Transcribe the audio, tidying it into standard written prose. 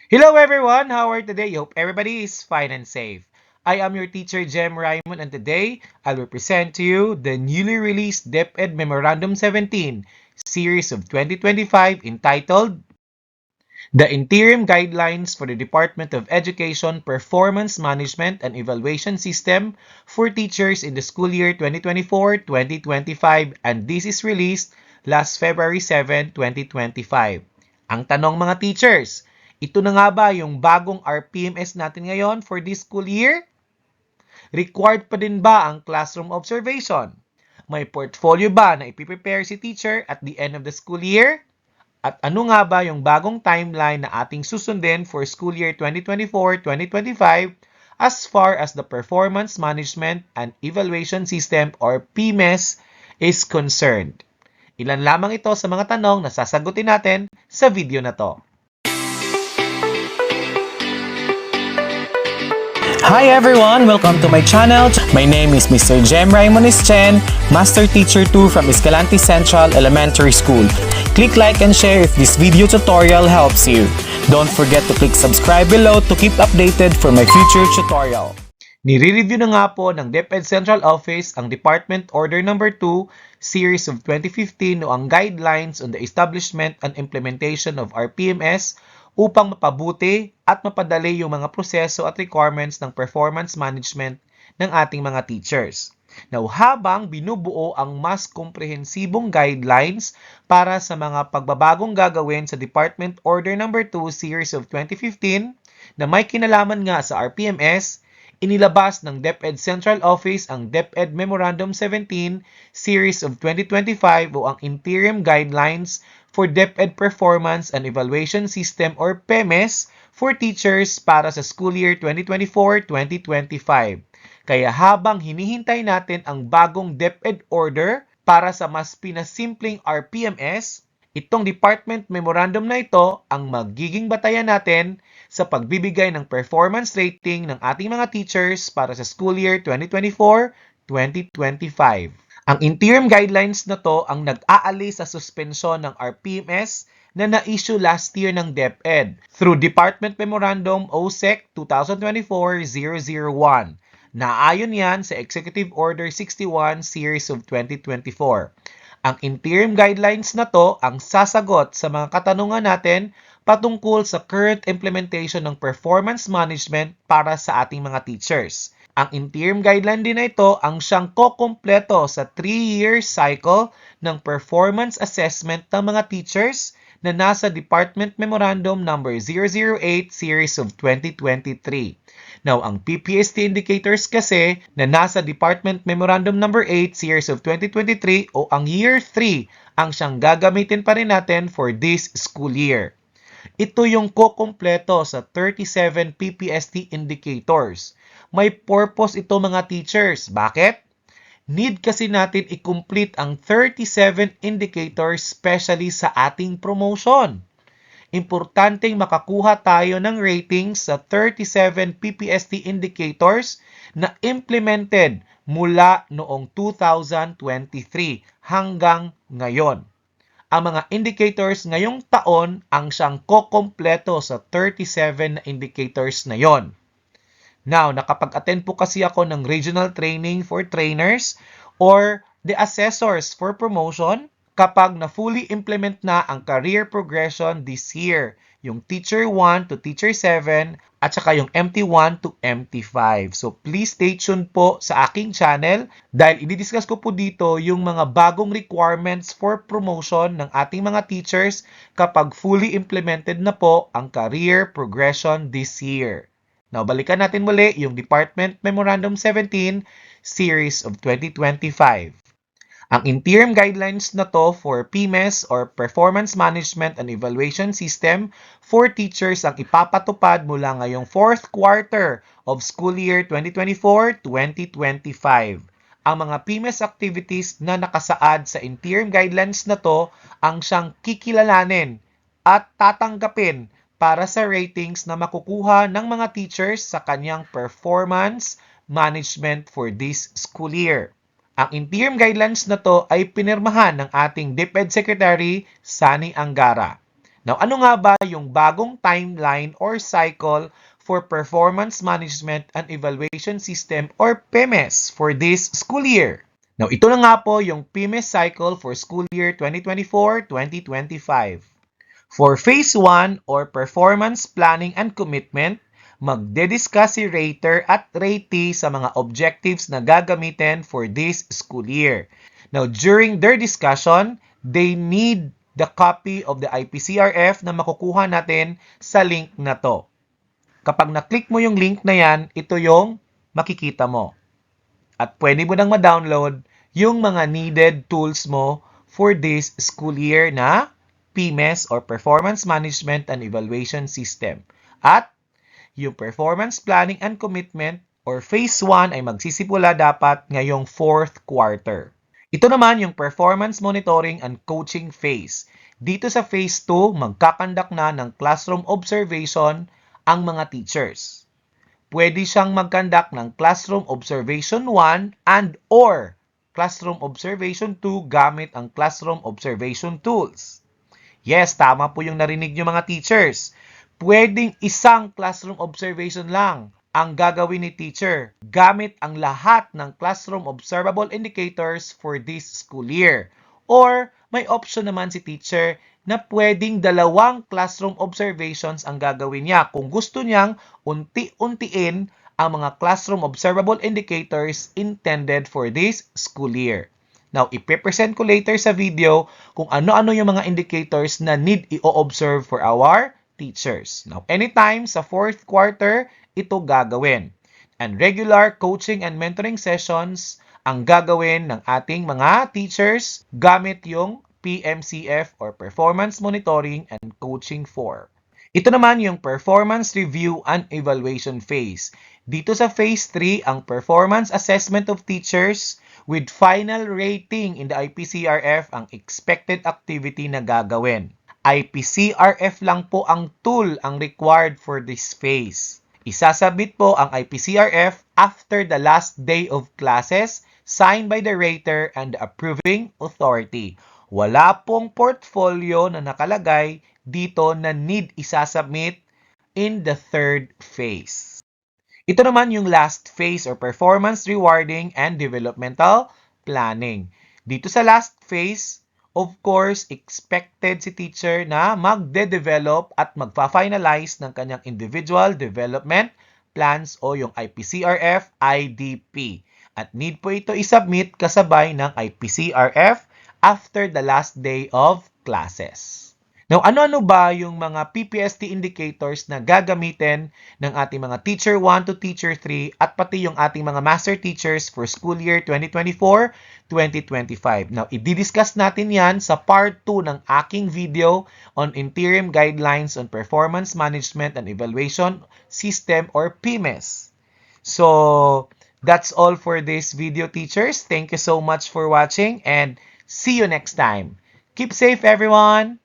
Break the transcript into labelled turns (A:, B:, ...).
A: Hello everyone! How are you today? Hope everybody is fine and safe. I am your teacher Jem Raymond and today I will present to you the newly released DepEd Memorandum 17 series of 2025 entitled The Interim Guidelines for the Department of Education Performance Management and Evaluation System for Teachers in the School Year 2024-2025 and this is released last February 7, 2025. Ang tanong mga teachers, ito na nga ba yung bagong RPMS natin ngayon for this school year? Required pa din ba ang classroom observation? May portfolio ba na ipiprepare si teacher at the end of the school year? At ano nga ba yung bagong timeline na ating susundin for school year 2024-2025 as far as the Performance Management and Evaluation System or PMES is concerned? Ilan lamang ito sa mga tanong na sasagutin natin sa video na to.
B: Hi everyone! Welcome to my channel. My name is Mr. Jem Raymond Chen, Master Teacher 2 from Escalante Central Elementary School. Click like and share if this video tutorial helps you. Don't forget to click subscribe below to keep updated for my future tutorial.
A: Nire-review na nga po ng DepEd Central Office ang Department Order No. 2 Series of 2015 o ang Guidelines on the Establishment and Implementation of RPMS upang mapabuti at mapadali yung mga proseso at requirements ng performance management ng ating mga teachers. Now, habang binubuo ang mas komprehensibong guidelines para sa mga pagbabagong gagawin sa Department Order No. 2 Series of 2015 na may kinalaman nga sa RPMS, inilabas ng DepEd Central Office ang DepEd Memorandum 17 Series of 2025 o ang Interim Guidelines for DepEd Performance and Evaluation System or PEMES for teachers para sa school year 2024-2025. Kaya habang hinihintay natin ang bagong DepEd order para sa mas pinasimpleng RPMS, itong department memorandum na ito ang magiging batayan natin sa pagbibigay ng performance rating ng ating mga teachers para sa school year 2024-2025. Ang interim guidelines na to ang nag-aalis sa suspensyon ng RPMS na na-issue last year ng DepEd through Department Memorandum OSEC 2024-001. Naayon yan sa Executive Order 61 Series of 2024. Ang interim guidelines na to ang sasagot sa mga katanungan natin patungkol sa current implementation ng performance management para sa ating mga teachers. Ang interim guideline din na ito ang siyang kokompleto sa 3-year cycle ng performance assessment ng mga teachers na nasa Department Memorandum No. 008 Series of 2023. Now, ang PPST indicators kasi na nasa Department Memorandum No. 8 Series of 2023 o ang Year 3 ang siyang gagamitin pa rin natin for this school year. Ito yung kokompleto sa 37 PPST indicators. May purpose ito mga teachers. Bakit? Need kasi natin i-complete ang 37 indicators especially sa ating promotion. Importanteng makakuha tayo ng ratings sa 37 PPST indicators na implemented mula noong 2023 hanggang ngayon. Ang mga indicators ngayong taon ang siyang kokompleto sa 37 na indicators na yon. Now, nakapag-attend po kasi ako ng regional training for trainers or the assessors for promotion kapag na fully implement na ang career progression this year. Yung Teacher 1 to Teacher 7 at saka yung MT1 to MT5. So please stay tuned po sa aking channel dahil i-discuss ko po dito yung mga bagong requirements for promotion ng ating mga teachers kapag fully implemented na po ang career progression this year. Now, balikan natin muli yung Department Memorandum 17 Series of 2025. Ang interim guidelines na to for PMES or Performance Management and Evaluation System for teachers ang ipapatupad mula ngayong 4th quarter of school year 2024-2025. Ang mga PMES activities na nakasaad sa interim guidelines na to ang siyang kikilalanin at tatanggapin para sa ratings na makukuha ng mga teachers sa kanyang performance management for this school year. Ang interim guidelines na to ay pinirmahan ng ating DepEd Secretary Sani Angara. Now, ano nga ba yung bagong timeline or cycle for Performance Management and Evaluation System or PEMES for this school year? Now, ito na nga po yung PEMES cycle for school year 2024-2025. For Phase 1 or Performance Planning and Commitment, magde-discuss si rater at ratee sa mga objectives na gagamitin for this school year. Now, during their discussion, they need the copy of the IPCRF na makukuha natin sa link na to. Kapag na-click mo yung link na yan, ito yung makikita mo. At pwede mo nang ma-download yung mga needed tools mo for this school year na PMES or Performance Management and Evaluation System. At yung Performance Planning and Commitment or Phase 1 ay magsisimula dapat ngayong 4th quarter. Ito naman yung Performance Monitoring and Coaching Phase. Dito sa Phase 2, magkakandak na ng classroom observation ang mga teachers. Pwede siyang magkandak ng Classroom Observation 1 and or Classroom Observation 2 gamit ang Classroom Observation Tools. Yes, tama po yung narinig nyo mga teachers. Pwedeng isang classroom observation lang ang gagawin ni teacher gamit ang lahat ng classroom observable indicators for this school year. Or may option naman si teacher na pwedeng dalawang classroom observations ang gagawin niya kung gusto niyang unti-untiin ang mga classroom observable indicators intended for this school year. Now, ipe-present ko later sa video kung ano-ano yung mga indicators na need i-observe for our teachers. Now, anytime sa 4th quarter, ito gagawin. And regular coaching and mentoring sessions ang gagawin ng ating mga teachers gamit yung PMCF or Performance Monitoring and Coaching 4. Ito naman yung Performance Review and Evaluation Phase. Dito sa Phase 3, ang Performance Assessment of Teachers with final rating in the IPCRF ang expected activity na gagawin. IPCRF lang po ang tool ang required for this phase. Isasabit po ang IPCRF after the last day of classes signed by the rater and the approving authority. Wala pong portfolio na nakalagay dito na need isasubmit in the 3rd phase. Ito naman yung last phase or performance rewarding and developmental planning. Dito sa last phase, of course, expected si teacher na magde-develop at magpa-finalize ng kanyang individual development plans o yung IPCRF IDP. At need po ito isubmit kasabay ng IPCRF after the last day of classes. Now, ano-ano ba yung mga PPST indicators na gagamitin ng ating mga Teacher 1 to Teacher 3 at pati yung ating mga Master Teachers for school year 2024-2025? Now, i-discuss natin yan sa part 2 ng aking video on Interim Guidelines on Performance Management and Evaluation System or PMES. So, that's all for this video, teachers. Thank you so much for watching and see you next time. Keep safe, everyone!